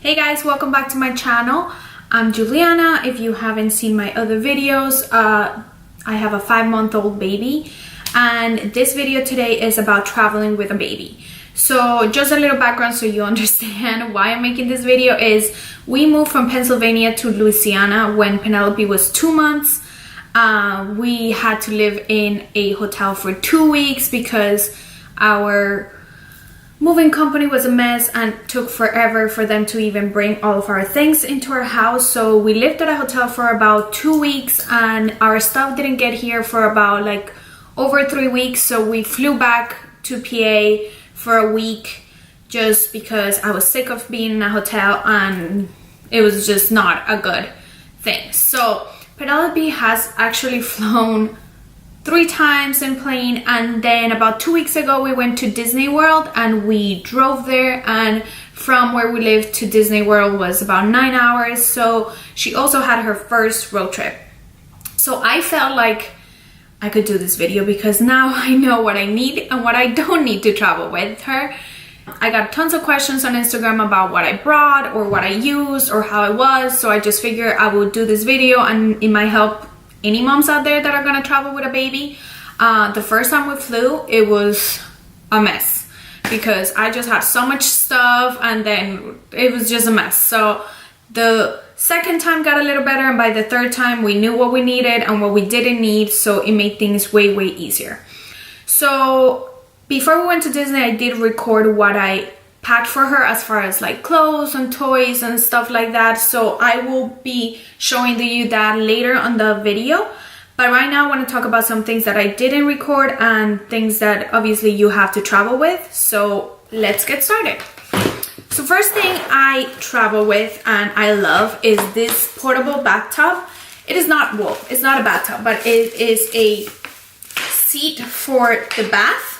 Hey guys, welcome back to my channel. I'm Juliana. If you haven't seen my other videos, I have a 5-month-old baby, and this video today is about traveling with a baby. So just a little background so you understand why I'm making this video is we moved from Pennsylvania to Louisiana when Penelope was 2 months. We had to live in a hotel for 2 weeks because our moving company was a mess and took forever for them to even bring all of our things into our house. So we lived at a hotel for about 2 weeks, and our stuff didn't get here for about over 3 weeks. So we flew back to PA for a week just because I was sick of being in a hotel and it was just not a good thing. So Penelope has actually flown 3 times in plane, and then about 2 weeks ago we went to Disney World and we drove there, and from where we lived to Disney World was about 9 hours. So she also had her first road trip. So I felt like I could do this video because now I know what I need and what I don't need to travel with her. I got tons of questions on Instagram about what I brought or what I used or how it was, so I just figured I would do this video and it might help any moms out there that are gonna travel with a baby. The first time we flew, it was a mess because I just had so much stuff and then it was just a mess. So the second time got a little better, and by the third time we knew what we needed and what we didn't need, so it made things way easier. So before we went to Disney, I did record what I packed for her as far as clothes and toys and stuff like that, so I will be showing you that later on the video. But right now I want to talk about some things that I didn't record and things that obviously you have to travel with. So let's get started. So first thing I travel with and I love is this portable bathtub. It is not, well, it's not a bathtub, but it is a seat for the bath.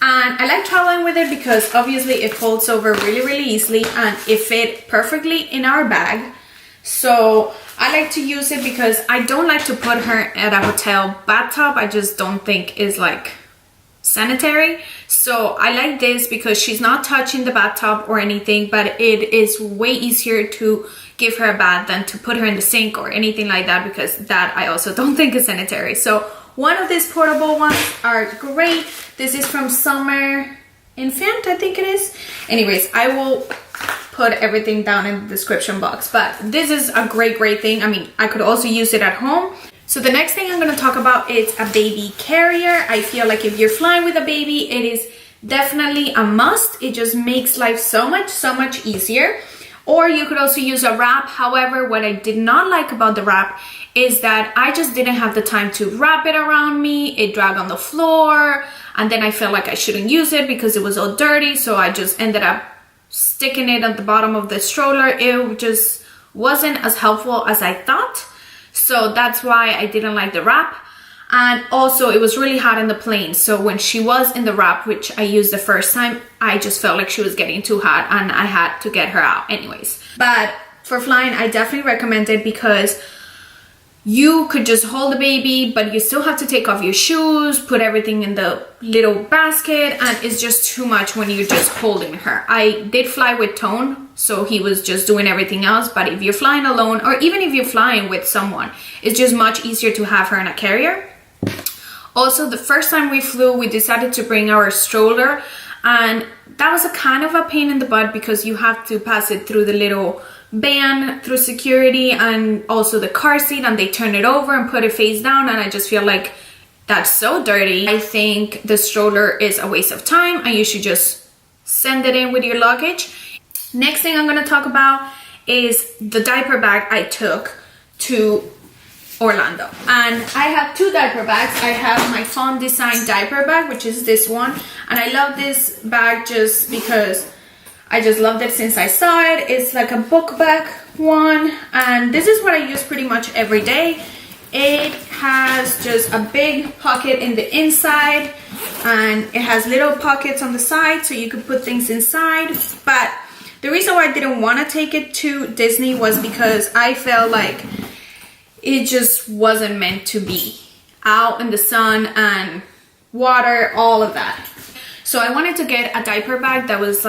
And I like traveling with it because obviously it folds over really easily and it fit perfectly in our bag. So I like to use it because I don't like to put her at a hotel bathtub. I just don't think is sanitary. So I like this because she's not touching the bathtub or anything, but it is way easier to give her a bath than to put her in the sink or anything like that, because that I also don't think is sanitary. So one of these portable ones are great. This is from Summer Infant, I think it is. Anyways, I will put everything down in the description box, but this is a great thing. I mean, I could also use it at home. So the next thing I'm going to talk about is a baby carrier. I feel like if you're flying with a baby, it is definitely a must. It just makes life so much easier. Or you could also use a wrap. However, what I did not like about the wrap is that I just didn't have the time to wrap it around me. It dragged on the floor, and then I felt like I shouldn't use it because it was all dirty, so I just ended up sticking it at the bottom of the stroller. It just wasn't as helpful as I thought, so that's why I didn't like the wrap. And also it was really hot in the plane, so when she was in the wrap, which I used the first time, I just felt like she was getting too hot and I had to get her out anyways. But for flying, I definitely recommend it because you could just hold the baby, but you still have to take off your shoes, put everything in the little basket, and it's just too much when you're just holding her. I did fly with Tone, so he was just doing everything else, but if you're flying alone, or even if you're flying with someone, it's just much easier to have her in a carrier. Also, the first time we flew, we decided to bring our stroller, and that was a kind of a pain in the butt because you have to pass it through the little band through security and also the car seat, and they turn it over and put it face down, and I just feel like that's so dirty. I think the stroller is a waste of time and you should just send it in with your luggage. Next thing I'm going to talk about is the diaper bag I took to Orlando, and I have 2 diaper bags. I have my Fawn Design diaper bag, which is this one, and I love this bag just because I just loved it since I saw it. It's like a book bag one, and this is what I use pretty much every day. It has just a big pocket in the inside, and it has little pockets on the side so you could put things inside. But the reason why I didn't want to take it to Disney was because I felt like it just wasn't meant to be out in the sun and water, all of that. So I wanted to get a diaper bag that was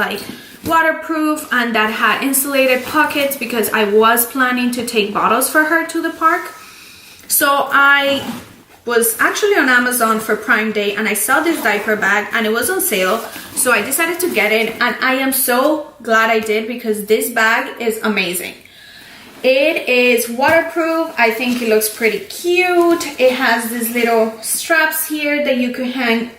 waterproof and that had insulated pockets because I was planning to take bottles for her to the park. So I was actually on Amazon for Prime Day and I saw this diaper bag and it was on sale, so I decided to get it, and I am so glad I did because this bag is amazing. It is waterproof. I think it looks pretty cute. It has these little straps here that you could hang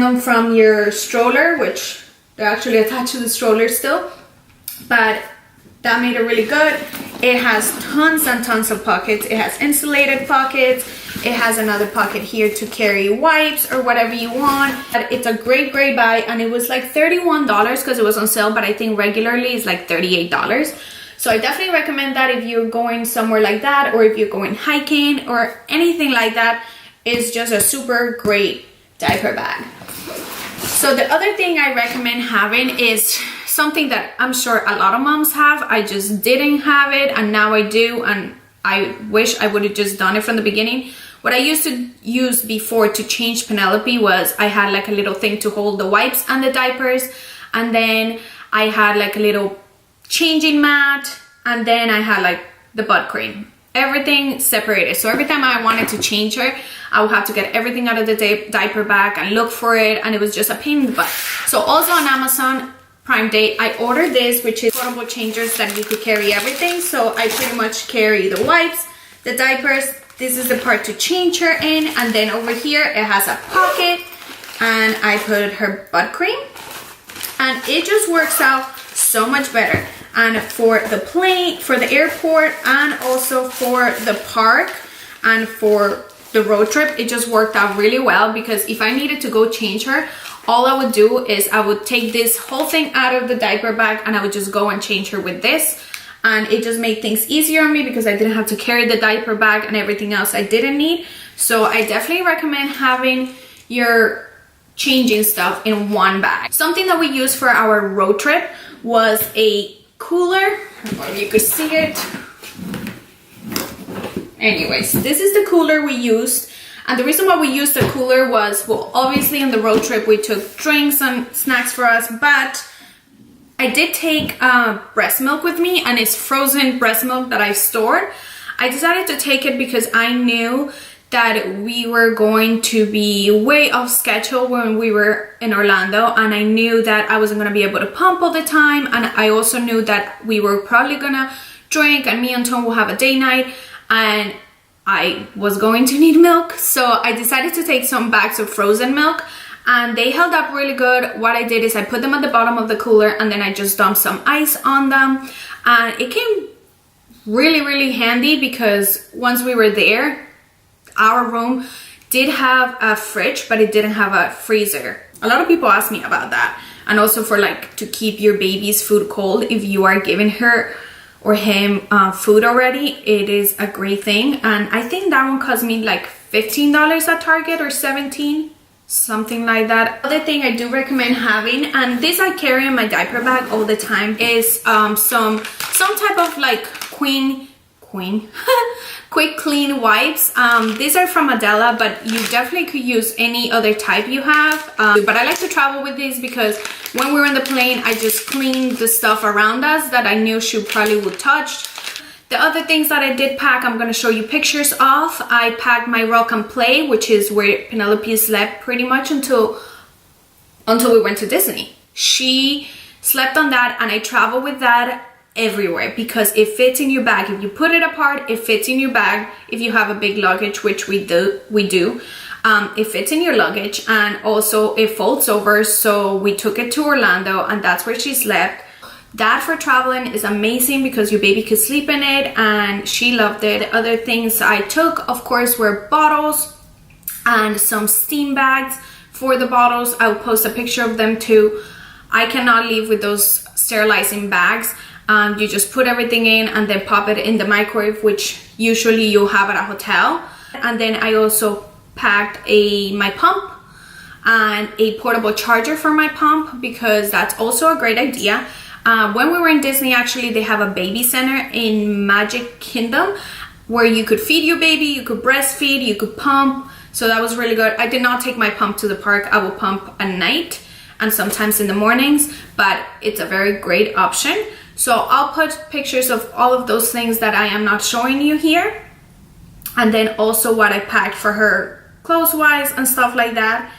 them from your stroller, which they're actually attached to the stroller still, but that made it really good. It has tons and tons of pockets. It has insulated pockets. It has another pocket here to carry wipes or whatever you want. But it's a great buy, and it was like $31 because it was on sale, but I think regularly it's like $38. So I definitely recommend that if you're going somewhere like that, or if you're going hiking or anything like that. It's just a super great diaper bag. So the other thing I recommend having is something that I'm sure a lot of moms have. I just didn't have it, and now I do, and I wish I would have just done it from the beginning. What I used to use before to change Penelope was I had like a little thing to hold the wipes and the diapers, and then I had like a little changing mat, and then I had like the butt cream. Everything separated. So every time I wanted to change her, I would have to get everything out of the diaper bag and look for it, and it was just a pain in the butt. So also on Amazon Prime Day, I ordered this, which is portable changers that you could carry everything. So I pretty much carry the wipes, the diapers. This is the part to change her in, and then over here it has a pocket, and I put her butt cream, and it just works out so much better. And for the plane, for the airport, and also for the park and for the road trip, it just worked out really well, because if I needed to go change her, all I would do is I would take this whole thing out of the diaper bag and I would just go and change her with this, and it just made things easier on me because I didn't have to carry the diaper bag and everything else I didn't need. So I definitely recommend having your changing stuff in one bag. Something that we used for our road trip was a cooler. I don't know if you could see it. Anyways, this is the cooler we used, and the reason why we used the cooler was, well, obviously on the road trip we took drinks and snacks for us, but I did take breast milk with me, and it's frozen breast milk that I stored. I decided to take it because I knew that we were going to be way off schedule when we were in Orlando, and I knew that I wasn't gonna be able to pump all the time, and I also knew that we were probably gonna drink, and me and Tom will have a day night, and I was going to need milk. So I decided to take some bags of frozen milk, and they held up really good. What I did is I put them at the bottom of the cooler, and then I just dumped some ice on them, and it came really handy because once we were there, our room did have a fridge, but it didn't have a freezer. A lot of people ask me about that, and also for like to keep your baby's food cold if you are giving her or him food already. It is a great thing, and I think that one cost me like $15 at Target or $17, something like that. Other thing I do recommend having, and this I carry in my diaper bag all the time, is some type of like quick clean wipes. These are from Adela, but you definitely could use any other type you have, but I like to travel with these because when we were on the plane, I just cleaned the stuff around us that I knew she probably would touch. The other things that I did pack, I'm going to show you pictures of. I packed my Rock and Play, which is where Penelope slept pretty much until we went to Disney. She slept on that, and I travel with that everywhere because it fits in your bag. If you put it apart, it fits in your bag. If you have a big luggage, which we do, it fits in your luggage, and also it folds over. So we took it to Orlando, and that's where she slept. That for traveling is amazing because your baby could sleep in it, and she loved it. Other things I took, of course, were bottles and some steam bags for the bottles. I'll post a picture of them too. I cannot leave with those sterilizing bags. You just put everything in and then pop it in the microwave, which usually you'll have at a hotel. And then I also packed my pump and a portable charger for my pump because that's also a great idea. When we were in Disney, actually, they have a baby center in Magic Kingdom where you could feed your baby, you could breastfeed, you could pump. So that was really good. I did not take my pump to the park. I will pump at night. and sometimes in the mornings, but it's a very great option. So I'll put pictures of all of those things that I am not showing you here, and then also what I packed for her clothes wise and stuff like that.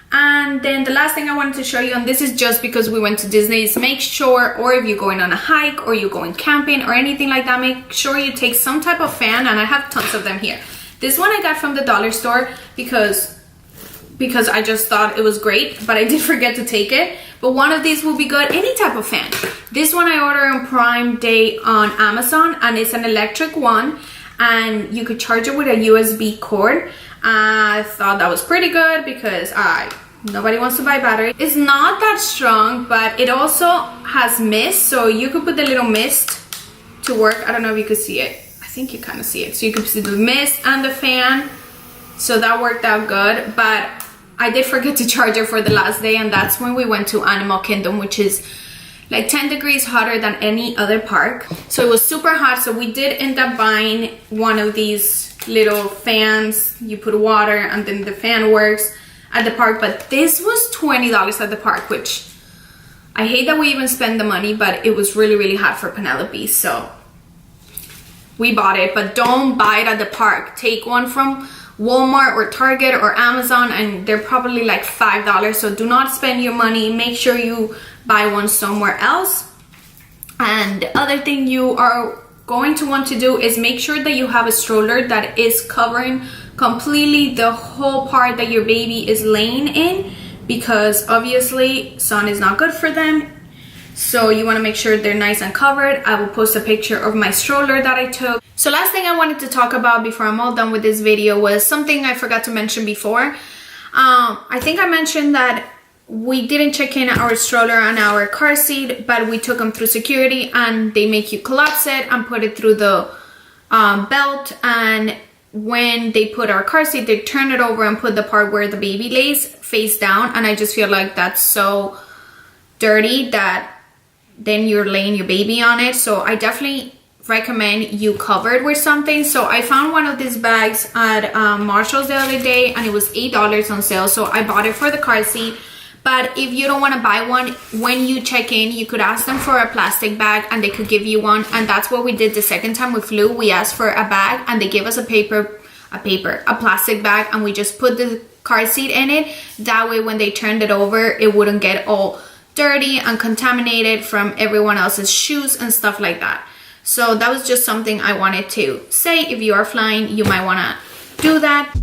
And then the last thing I wanted to show you, and this is just because we went to Disney, is make sure, or if you're going on a hike or you're going camping or anything like that, make sure you take some type of fan, and I have tons of them here. This one I got from the dollar store because I just thought it was great, but I did forget to take it. But one of these will be good, any type of fan. This one I ordered on Prime Day on Amazon, and it's an electric one, and you could charge it with a USB cord. I thought that was pretty good because nobody wants to buy battery. It's not that strong, but it also has mist, so you could put the little mist to work. I don't know if you could see it. I think you kind of see it. So you could see the mist and the fan, so that worked out good. But I did forget to charge it for the last day, and that's when we went to Animal Kingdom, which is like 10 degrees hotter than any other park. So it was super hot, so we did end up buying one of these little fans. You put water and then the fan works at the park, but this was $20 at the park, which I hate that we even spend the money, but it was really, really hot for Penelope, so we bought it. But don't buy it at the park. Take one from Walmart or Target or Amazon, and they're probably like $5, so do not spend your money. Make sure you buy one somewhere else. And the other thing you are going to want to do is make sure that you have a stroller that is covering completely the whole part that your baby is laying in, because obviously sun is not good for them. So you want to make sure they're nice and covered. I will post a picture of my stroller that I took. So last thing I wanted to talk about before I'm all done with this video was something I forgot to mention before. I think I mentioned that we didn't check in our stroller and our car seat, but we took them through security, and they make you collapse it and put it through the belt. And when they put our car seat, they turn it over and put the part where the baby lays face down. And I just feel like that's so dirty that then you're laying your baby on it. So I definitely recommend you cover it with something. So I found one of these bags at Marshall's the other day, and it was $8 on sale, so I bought it for the car seat. But if you don't want to buy one, when you check in, you could ask them for a plastic bag and they could give you one. And that's what we did the second time we flew. We asked for a bag and they gave us a plastic bag, and we just put the car seat in it. That way when they turned it over, it wouldn't get all dirty and contaminated from everyone else's shoes and stuff like that. So that was just something I wanted to say. If you are flying, you might want to do that.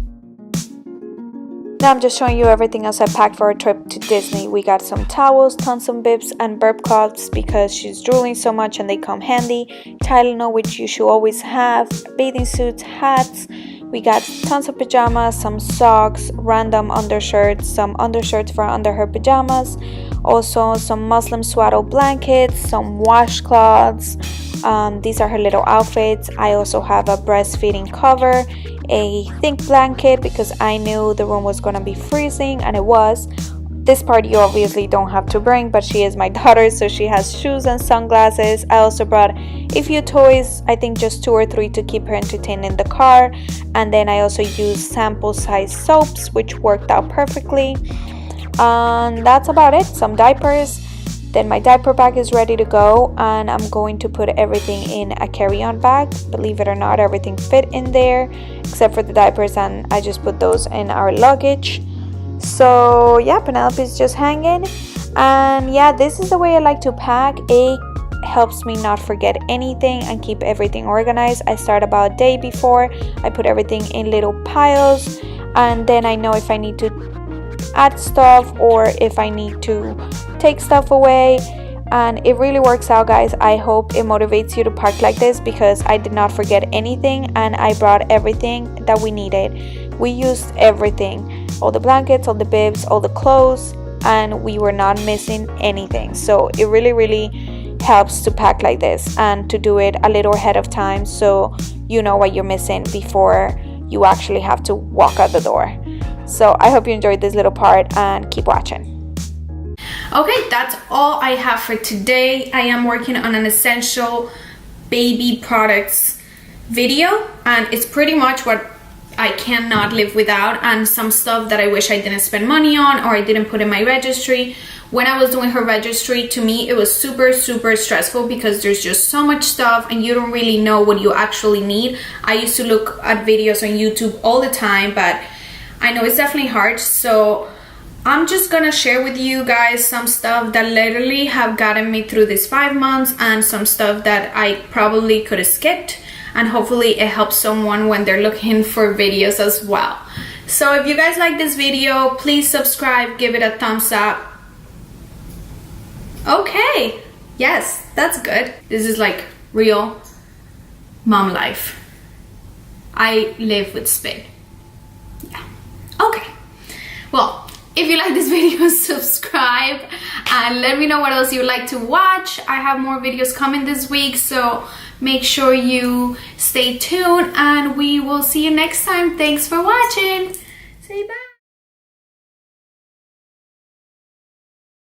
Now I'm just showing you everything else I packed for our trip to Disney. We got some towels, tons of bibs, and burp cloths because she's drooling so much and they come handy. Tylenol, which you should always have. Bathing suits, hats. We got tons of pajamas, some socks, random undershirts, some undershirts for under her pajamas. Also some muslin swaddle blankets, some washcloths. These are her little outfits. I also have a breastfeeding cover, a thick blanket because I knew the room was gonna be freezing, and it was. This part you obviously don't have to bring, but she is my daughter, so she has shoes and sunglasses. I also brought a few toys, I think just 2 or 3 to keep her entertained in the car. And then I also used sample size soaps, which worked out perfectly. And that's about it. Some diapers. Then my diaper bag is ready to go, and I'm going to put everything in a carry-on bag. Believe it or not, everything fit in there except for the diapers, and I just put those in our luggage. So yeah, Penelope's just hanging. And yeah, this is the way I like to pack. It helps me not forget anything and keep everything organized. I start about a day before. I put everything in little piles, and then I know if I need to add stuff or if I need to take stuff away. And it really works out, guys. I hope it motivates you to park like this, because I did not forget anything and I brought everything that we needed. We used everything, all the blankets, all the bibs, all the clothes, and we were not missing anything. So it really helps to pack like this and to do it a little ahead of time, so you know what you're missing before you actually have to walk out the door. So I hope you enjoyed this little part and keep watching. Okay, that's all I have for today. I am working on an essential baby products video, and it's pretty much what I cannot live without, and some stuff that I wish I didn't spend money on or I didn't put in my registry. when I was doing her registry, to me it was super stressful because there's just so much stuff and you don't really know what you actually need. I used to look at videos on YouTube all the time, but I know it's definitely hard. So I'm just gonna share with you guys some stuff that literally have gotten me through these 5 months and some stuff that I probably could have skipped, and hopefully it helps someone when they're looking for videos as well. So if you guys like this video, please subscribe, give it a thumbs up. Okay, yes, that's good. This is like real mom life. I live with spit. Yeah, okay. Well, if you like this video, subscribe and let me know what else you would like to watch. I have more videos coming this week, so make sure you stay tuned and we will see you next time. Thanks for watching. Say bye.